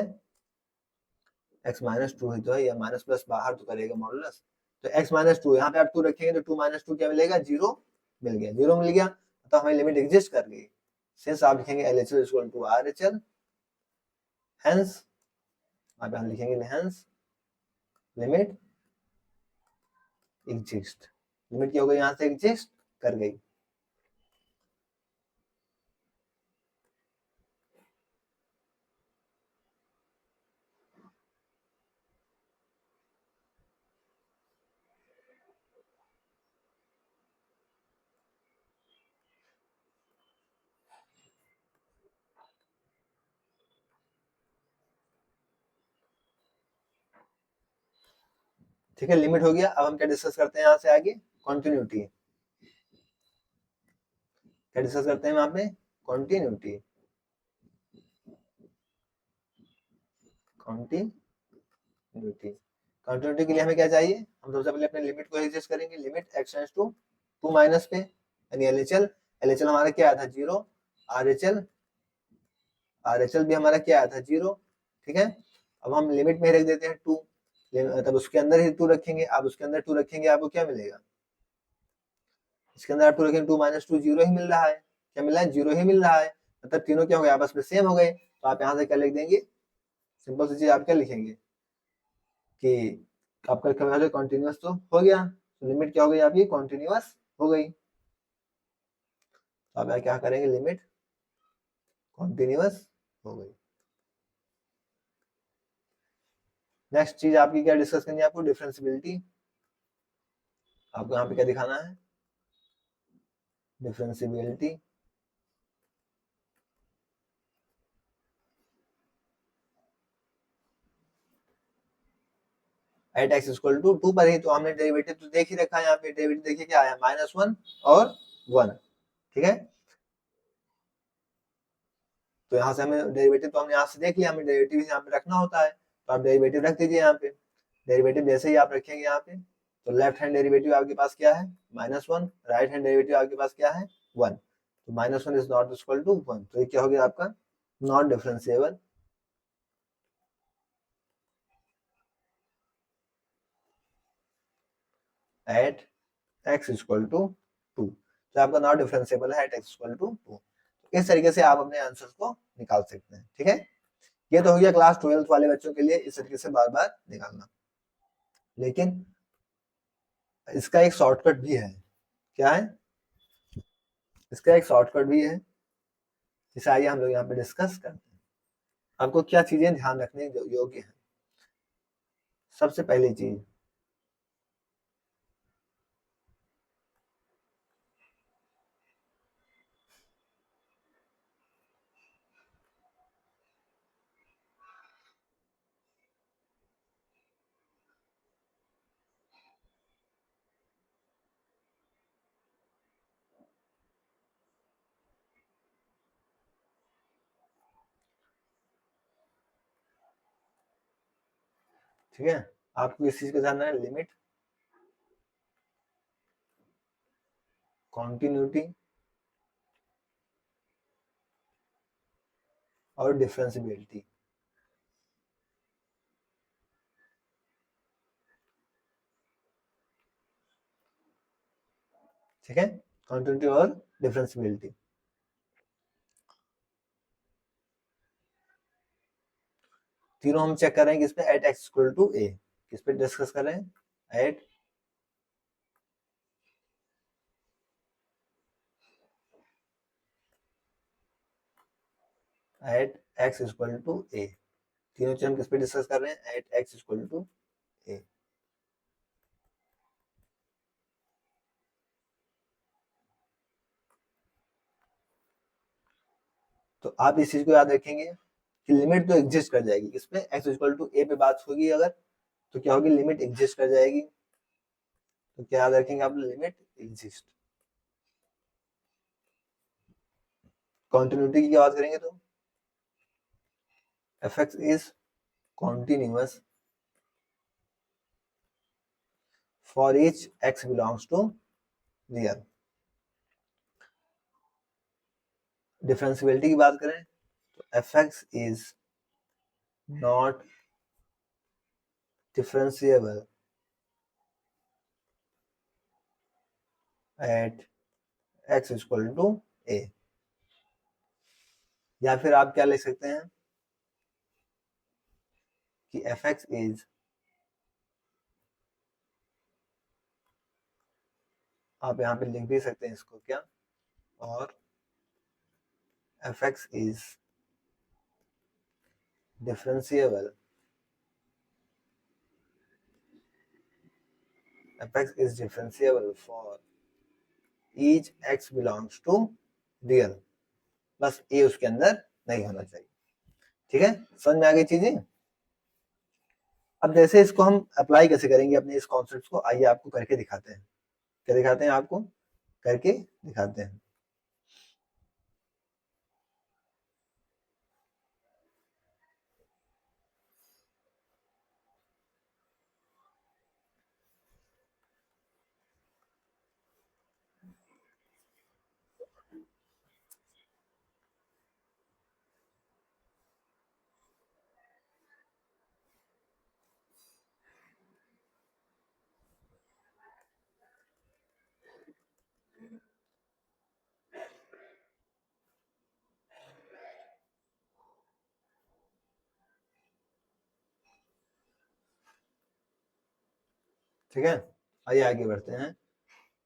x माइनस टू ही तो है, या माइनस प्लस बाहर तो करेगा मॉडुलस, तो x माइनस टू यहाँ पे आप 2 रखेंगे तो 2 माइनस टू क्या मिलेगा, 0 मिल गया। 0 मिल गया तो हमारी लिमिट एग्जिस्ट कर गई। सिंस आप लिखेंगे LHL equal to RHL, hence आप यहाँ लिखेंगे हेंस लिमिट एग्जिस्ट। लिमिट क्या हो गई, यहाँ से एग्जिस्ट कर गई। ठीक है, लिमिट हो गया। अब हम क्या डिस्कस करते हैं यहाँ से आगे, कॉन्टिन्यूटी। क्या डिस्कस करते हैं यहाँ पे, कॉन्टिन्यूटी। कॉन्टिन्यूटी कॉन्टिन्यूटी के लिए हमें क्या चाहिए, हम सबसे पहले अपने लिमिट को एग्जिस्ट करेंगे। Limit x tends to 2 minus पे, यानी LHL। LHL हमारा क्या आया था, 0। RHL भी हमारा क्या आया था, 0। ठीक है, अब हम लिमिट में रख देते हैं 2, तब उसके अंदर ही 2 रखेंगे। आप उसके अंदर 2 रखेंगे, आपको क्या मिलेगा, इसके अंदर आप 2 रखेंगे, 2 माइनस 2 0 ही मिल रहा है। क्या मिल रहा है, 0 ही मिल रहा है। मतलब तीनों क्या हो गए, आपस में सेम हो गए। तो आप यहाँ से क्या लिख देंगे, सिंपल सी चीज आप क्या लिखेंगे कि आपका क्या कॉन्टिन्यूअस तो हो गया, तो लिमिट क्या हो गई आपकी, कॉन्टिन्यूअस हो गई। तो आप क्या करेंगे, लिमिट कॉन्टिन्यूअस हो गई। नेक्स्ट चीज आपकी क्या डिस्कस करनी है, आपको डिफरेंशियबिलिटी। आपको यहाँ पे क्या दिखाना है, differentiability. At x equal to 2 पर ही तो हमने डेरिवेटिव तो देख ही रखा है। यहाँ पे डेरिवेटिव देखिए क्या आया, -1 और 1। ठीक है, तो यहाँ से हमें डेरिवेटिव तो हमने यहाँ से देख लिया, हमें डेरिवेटिव यहाँ पे रखना होता है। तो आप डेरिवेटिव रख दीजिए यहाँ पे। डेरिवेटिव जैसे ही आप रखेंगे यहाँ पे, तो लेफ्ट हैंड डेरिवेटिव आपके पास क्या है, -1। राइट हैंड डेरिवेटिव आपके पास क्या है, 1। तो -1 इज नॉट इक्वल टू 1, तो ये क्या हो गया आपका, not differentiable at x equal to 2। तो आपका नॉट डिफरेंशिएबल है एट एक्स इक्वल टू 2। इस तरीके से आप अपने आंसर्स को निकाल सकते हैं। ठीक है, ये तो हो गया क्लास 12 वाले बच्चों के लिए, इस तरीके से बार बार निकालना। लेकिन इसका एक शॉर्टकट भी है। क्या है, इसका एक शॉर्टकट भी है, जिसे आइए हम लोग यहाँ पे डिस्कस करते हैं। आपको क्या चीजें ध्यान रखने योग्य है। सबसे पहली चीज, ठीक है, आपको इस चीज का ध्यान है, लिमिट, कॉन्टिन्यूटी और डिफरेंशियबिलिटी। ठीक है, कॉन्टिन्यूटी और डिफरेंशियबिलिटी तीनों हम चेक कर रहे हैं किस पे, एट एक्स इक्वल टू ए। किस पे डिस्कस कर रहे हैं, एट एक्स इक्वल टू ए। तीनों चीज हम किस पे डिस्कस कर रहे हैं, at x equal to a. तो आप इस चीज को याद रखेंगे कि लिमिट तो एग्जिस्ट कर जाएगी, किस पे, एक्स इक्वल टू ए पे बात होगी अगर, तो क्या होगी, लिमिट एग्जिस्ट कर जाएगी। तो क्या याद रखेंगे आप, लिमिट एग्जिस्ट। कॉन्टिन्यूटी की क्या बात करेंगे तो, fx is continuous for each x belongs to real। Differentiability की बात करें तो fx is not differentiable at x equal to a, या फिर आप क्या लिख सकते हैं कि fx इज, आप यहाँ पे लिख भी सकते हैं इसको क्या, और fx is differentiable, fx is differentiable for each x belongs to real, बस a उसके अंदर नहीं होना चाहिए। ठीक है, समझ में आ गई चीजें। अब जैसे इसको हम अप्लाई कैसे करेंगे अपने इस कॉन्सेप्ट को, आइए आपको करके दिखाते हैं। क्या दिखाते हैं, आपको करके दिखाते हैं। ठीक है, आइए आगे बढ़ते हैं।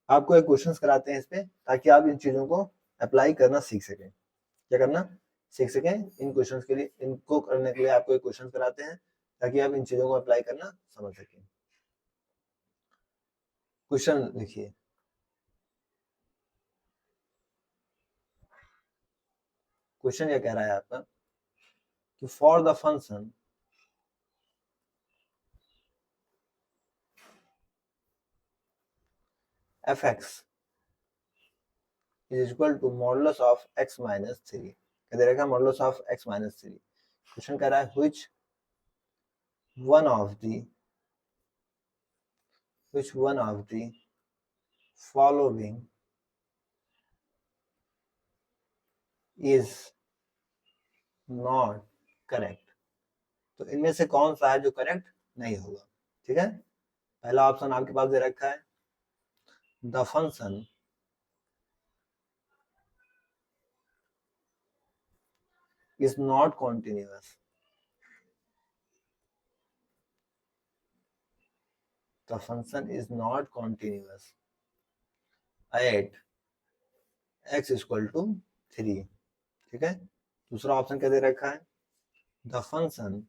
आपको एक क्वेश्चंस कराते हैं इस पे, ताकि आप इन चीजों को अप्लाई करना सीख सकें। क्या करना सीख सकें, इन क्वेश्चंस के लिए, इनको करने के लिए आपको एक क्वेश्चन कराते हैं ताकि आप इन चीजों को अप्लाई करना समझ सकें। क्वेश्चन लिखिए। क्वेश्चन क्या कह रहा है आपका कि for the function fx is equal to modulus of x minus 3, क्या दे रखा है, modulus of x minus 3। Question कह रहा है which one of the following is not correct, तो इनमें से कौन सा है जो करेक्ट नहीं होगा। ठीक है, पहला ऑप्शन आपके पास दे रखा है, the function is not continuous, the function is not continuous at x equal to 3। ठीक है, दूसरा ऑप्शन क्या दे रखा है, the function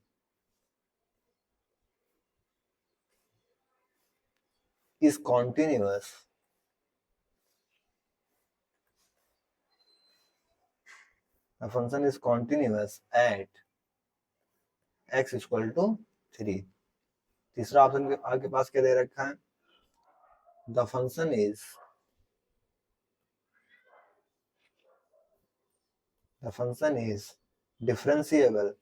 is continuous at x equal to 3। तीसरा ऑप्शन आपके पास क्या दे रखा है, the function is differentiable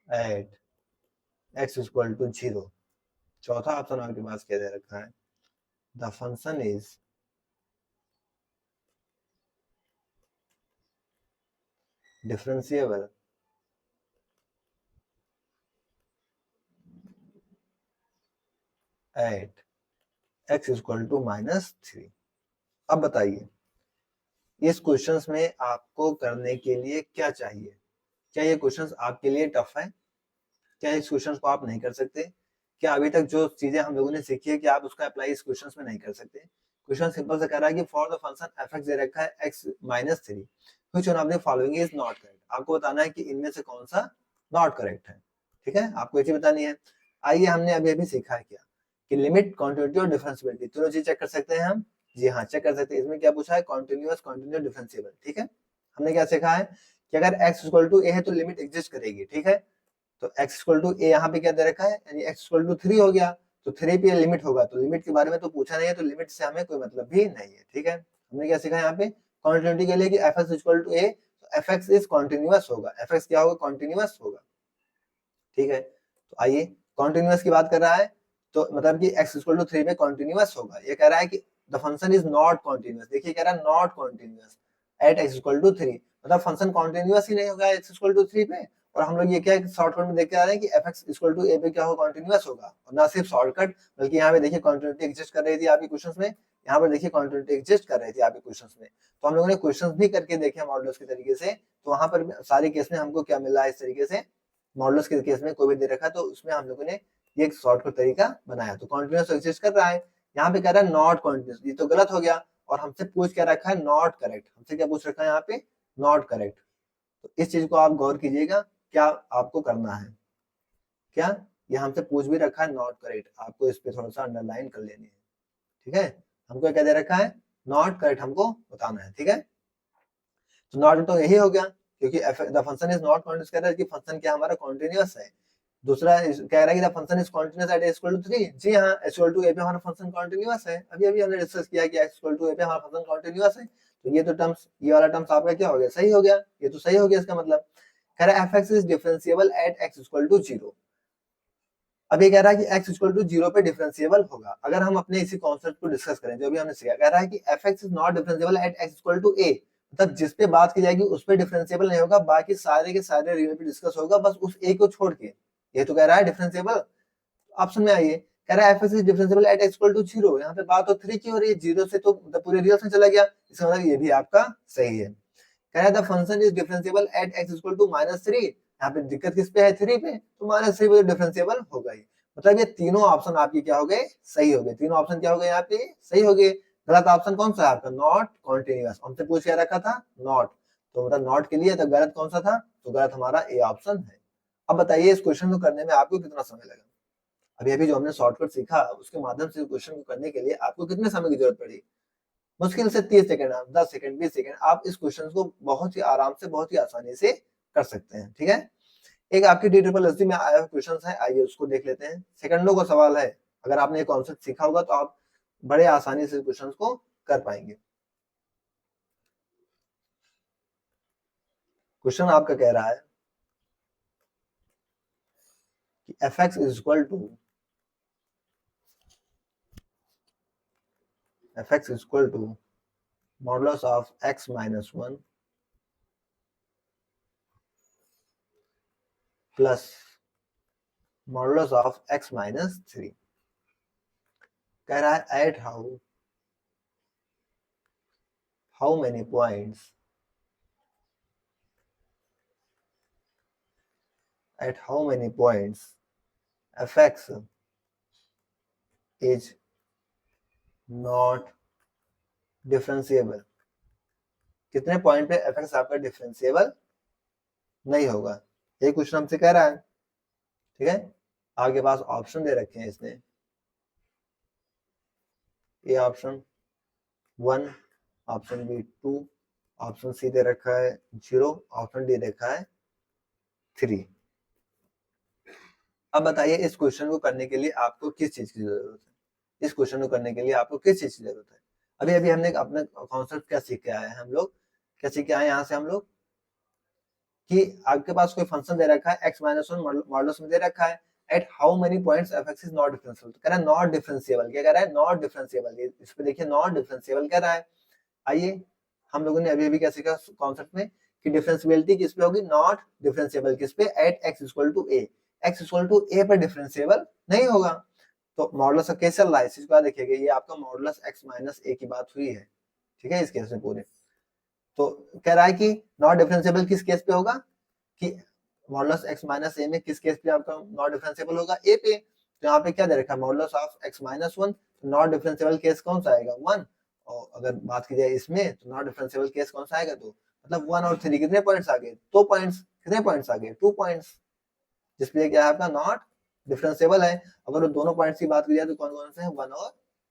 at x equal to 0। चौथा ऑप्शन आपके पास क्या दे रखा है, the function is differentiable at x equal to -3। अब बताइए इस क्वेश्चंस में आपको करने के लिए क्या चाहिए, क्या ये क्वेश्चंस आपके लिए टफ है, क्या इस क्वेश्चंस को आप नहीं कर सकते, क्या अभी तक जो चीजें हम लोगों ने सीखी है कि आप उसका अप्लाई इस क्वेश्चंस में नहीं कर सकते। क्वेश्चन सिंपल से कह रहा है कि फॉर द फंक्शन fx दे रखा है x -3, which one of the following is not correct, आपको बताना है कि इनमें से कौन सा नॉट करेक्ट है। ठीक है, आपको ये चीज बतानी है। आइए, हमने अभी अभी सीखा है क्या कि लिमिट, कॉन्टिन्यूटी और डिफरेंशिएबिलिटी दोनों चीज चेक कर सकते हैं हम। जी हाँ, चेक कर सकते हैं। इसमें क्या पूछा है, कॉन्टिन्यूअस, कॉन्टिन्यूअस, डिफरेंशिएबल। ठीक है, हमने क्या सीखा है कि अगर x इक्वल टू a है तो लिमिट एग्जिस्ट करेगी। ठीक है, तो x इक्वल टू a यहाँ पे क्या दे रखा है, यानी x इक्वल टू 3 हो गया, तो 3 पे लिमिट होगा, तो लिमिट के बारे में तो पूछा नहीं है, तो लिमिट से हमें कोई मतलब भी नहीं है। ठीक है, हमने क्या सीखा यहाँ पे कॉन्टिन्यूटी के लिए कि fx इक्वल टू a, तो fx इज कॉन्टिन्यूअस होगा, fx क्या होगा, कॉन्टिन्यूअस होगा। ठीक है, तो आइए, कॉन्टिन्यूअस की बात कर रहा है तो मतलब कि x इक्वल टू 3 पे कॉन्टिन्यूअस होगा। ये कह रहा है कि the function is not continuous, देखिए कह रहा है not continuous at x equal to 3, मतलब फंक्शन कॉन्टिन्यूअस ही नहीं होगा x इक्वल टू 3 पे। और हम लोग ये क्या शॉर्टकट में देख के आ रहे हैं कि fx इक्वल टू a पे क्या होगा, कॉन्टिन्यूअस होगा। और ना सिर्फ शॉर्टकट बल्कि यहाँ पे देखिए कॉन्टिन्यूटी एग्जिस्ट कर रही थी आपके क्वेश्चंस में, यहाँ पर देखिए कॉन्टिन्यूटी एग्जिस्ट कर रही थी आपके क्वेश्चंस में। तो हम लोगों ने क्वेश्चंस भी करके देखे मॉडुलस के तरीके से, तो वहां पर सारे केस में हमको क्या मिला है इस तरीके से, मॉडुलस के केस में कोई भी दे रखा तो उसमें हम लोगों ने ये एक शॉर्टकट तरीका बनाया। तो कॉन्टिन्यूअस एग्जिस्ट कर रहा है, यहाँ पे कह रहा है नॉट कॉन्टिन्यूअस, ये तो गलत हो गया। और हमसे पूछ क्या रखा है, नॉट करेक्ट, हमसे क्या पूछ रखा है यहाँ पे, नॉट करेक्ट। तो इस चीज को आप गौर कीजिएगा, क्या आपको करना है, क्या ये हमसे पूछ भी रखा है नॉट करेक्ट, आपको इस पे थोड़ा सा अंडरलाइन कर लेनी है, ठीक है। हमको क्या दे रखा है, नॉट करेक्ट हमको बताना है, ठीक है। तो नॉट तो यही हो गया, क्योंकि the function is not continuous, कह रहा है कि फंक्शन क्या हमारा कॉन्टिन्यूअस है। दूसरा कह रहा है कि the function is continuous at x equal to 3, जी हां, x इक्वल टू a पे हमारा फंक्शन कॉन्टिन्यूअस है। अभी हमने डिस्कस किया कि x इक्वल टू a पे हमारा फंक्शन कॉन्टिन्यूअस है। तो ये तो टर्म्स, ये वाला टर्म्स आपका क्या हो गया, सही हो गया, ये तो सही हो गया इसका मतलब। कह रहा है fx is differentiable at x equal to 0। अब ये कह रहा है कि x इक्वल टू 0 पे डिफरेंशिएबल होगा। अगर हम अपने इसी कॉन्सेप्ट को डिस्कस करें जो भी हमने सीखा, कह रहा है कि fx is not differentiable at x equal to a, मतलब जिस पे बात की जाएगी उस पे डिफरेंशिएबल नहीं होगा, बाकी सारे के सारे रियल पे डिस्कस होगा, बस उस a को छोड़ के। ये तो कह रहा है डिफरेंशिएबल। ऑप्शन में आइए, कह रहा है fx is differentiable at x equal to 0, यहाँ पे बात तो 3 की हो रही है, 0 से तो पूरे रियल में चला गया, इसका मतलब ये भी आपका सही है। कह रहा है the function is differentiable at x equal to -3, यहाँ पे दिक्कत किस पे है, 3 पे, तो -3 पे डिफरेंशिएबल होगा ही। मतलब ये तीनों ऑप्शन आपके क्या हो गए, सही हो गए, तीनों ऑप्शन क्या हो गए यहाँ पे, सही हो गए। गलत ऑप्शन कौन सा है आपका, नॉट कॉन्टिन्यूअस, हमसे पूछ क्या रखा था, नॉट, तो मतलब नॉट के लिए तो गलत कौन सा था, तो गलत हमारा ए ऑप्शन है। अब बताइए इस क्वेश्चन को करने में आपको कितना समय लगा। अभी जो हमने शॉर्टकट सीखा उसके माध्यम से क्वेश्चन को करने के लिए आपको कितने समय की जरूरत पड़ी, मुश्किल से 30 सेकंड, 10 सेकंड, 20 सेकंड, आप इस क्वेश्चन को बहुत ही आराम से, बहुत ही आसानी से कर सकते हैं, ठीक है। एक आपकी DSSC में आया क्वेश्चन है, आइए उसको देख लेते हैं। सेकंडों का सवाल है, अगर आपने ये कॉन्सेप्ट सीखा होगा तो आप बड़े आसानी से क्वेश्चन को कर पाएंगे। क्वेश्चन आपका कह रहा है कि fx is equal to modulus of x minus 1 plus modulus of x minus 3। कह रहा है at how many points fx is not differentiable, कितने पॉइंट पे fx आपका डिफरेंशिएबल नहीं होगा, ये क्वेश्चन हमसे कह रहा है, ठीक है। आपके पास ऑप्शन दे रखे हैं इसने, A option 1, option B 2, option C दे रखा है 0, ऑप्शन डी देखा है 3। अब बताइए इस क्वेश्चन को करने के लिए आपको किस चीज की जरूरत है, इस क्वेश्चन को करने के लिए आपको किस चीज की जरूरत है। अभी हमने अपने कॉन्सेप्ट क्या सीख के आए हैं, हम लोग क्या सीख के आए यहाँ से हम लोग, कि आपके पास कोई फंक्शन दे रखा है x माइनस 1 मॉडुलस में दे रखा है at how many points fx is not differentiable, कह रहा है नॉट डिफरेंशिएबल, क्या कह रहा है, नॉट डिफरेंशिएबल, इस पे देखिए नॉट डिफरेंशिएबल कह रहा है। आइए हम लोगों ने अभी क्या सीखा कॉन्सेप्ट में कि डिफरेंशिएबिलिटी किस पे होगी, नॉट डिफरेंशिएबल किस पे, at x equal to a, x equal to a पर डिफरेंशिएबल नहीं होगा। तो मॉडुलस का कैसे चल रहा है इस चीज को देखिएगा, ये आपका मॉडुलस x माइनस a की बात हुई है, ठीक है, इस केस में पूरे। तो कह रहा है कि नॉट डिफरेंशिएबल किस केस पे होगा, कि मॉडुलस x माइनस a में किस केस पे आपका नॉट डिफरेंशिएबल होगा, a पे। तो यहाँ पे क्या दे रखा है, modulus of x minus 1, not differentiable case कौन सा आएगा, 1। और अगर बात की जाए इसमें तो नॉट डिफरेंशिएबल केस कौन सा आएगा, तो मतलब 1 और 3 कितने पॉइंट्स आ गए, 2 पॉइंट्स, कितने पॉइंट्स आ गए, 2 पॉइंट्स, जिसपे क्या है आपका नॉट डिफरेंशिएबल है। अगर दोनों पॉइंट्स की बात की जाए तो कौन कौन से हैं, 1 और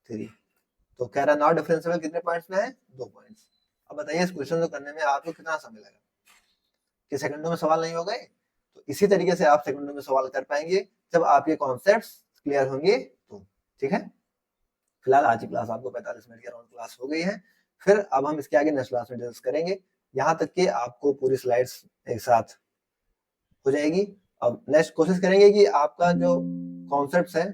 3। तो कह रहा है नॉट डिफरेंशिएबल कितने पॉइंट्स में है, 2 पॉइंट्स। अब बताइए इस क्वेश्चन को करने में आपको कितना समय लगा, कि सेकंडों में सवाल नहीं हो गए। तो इसी तरीके से आप सेकंडों में सवाल कर पाएंगे जब आप ये कॉन्सेप्ट्स क्लियर होंगे तो, ठीक है। फिलहाल आज की क्लास आपको 45 मिनट की अराउंड क्लास हो गई है, फिर अब हम इसके आगे नेक्स्ट क्लास में डिस्कस करेंगे, यहाँ तक कि आपको पूरी स्लाइड्स एक साथ हो जाएगी। अब नेक्स्ट कोशिश करेंगे कि आपका जो कॉन्सेप्ट्स है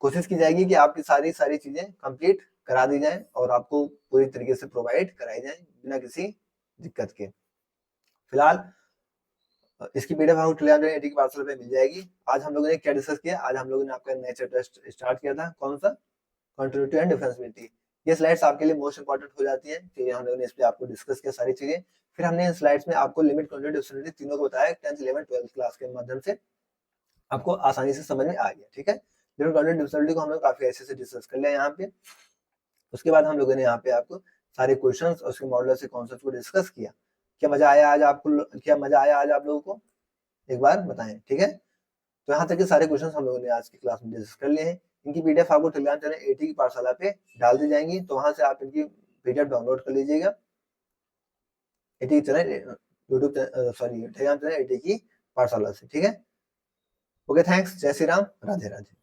कोशिश की जाएगी कि आपकी सारी चीजें कंप्लीट करा दी जाए और आपको पूरी तरीके से प्रोवाइड कराई जाए बिना किसी दिक्कत के। फिलहाल इसकी पीडीएफ आपको टेलीग्राम चैनल की पार्सल पे मिल जाएगी। आज हम लोगों ने क्या डिस्कस किया, आज हम लोगों ने आपका नया चैप्टर स्टार्ट किया था, कौन सा, कंटिन्यूटी एंड डिफरेंशिएबिलिटी। ये स्लाइड्स आपके लिए मोस्ट इंपोर्टेंट हो जाती है, ठीक है, हम लोगों ने इस पे आपको डिस्कस किया सारी चीजें। फिर हमने इन स्लाइड्स में आपको लिमिट, कंटिन्यूटी, डिफरेंशिएबिलिटी तीनों को बताया 10th 11th 12th क्लास के माध्यम से आपको आसानी से समझ में आ गया, ठीक है। लिमिट, कंटिन्यूटी, डिफरेंशिएबिलिटी को हम लोग काफी अच्छे से डिस्कस कर लिया यहाँ पे। उसके बाद हम लोगों ने यहाँ पे आपको सारे क्वेश्चंस और उसके मॉडल से कॉन्सेप्ट को डिस्कस किया। क्या मजा आया आज आपको, क्या मजा आया आज आप लोगों को, एक बार बताएं, ठीक है। तो यहाँ तक के सारे क्वेश्चंस हम लोगों ने आज की क्लास में डिस्कस कर लिए हैं। इनकी पीडीएफ आपको टेलीग्राम चैनल एटी की पाठशाला पे डाल दी जाएंगी, तो वहां से आप इनकी पीडीएफ डाउनलोड कर लीजिएगा। Eighty channel YouTube, sorry Telegram channel eighty की पाठशाला से, ठीक है। ओके, थैंक्स, जय श्री राम, राधे राधे।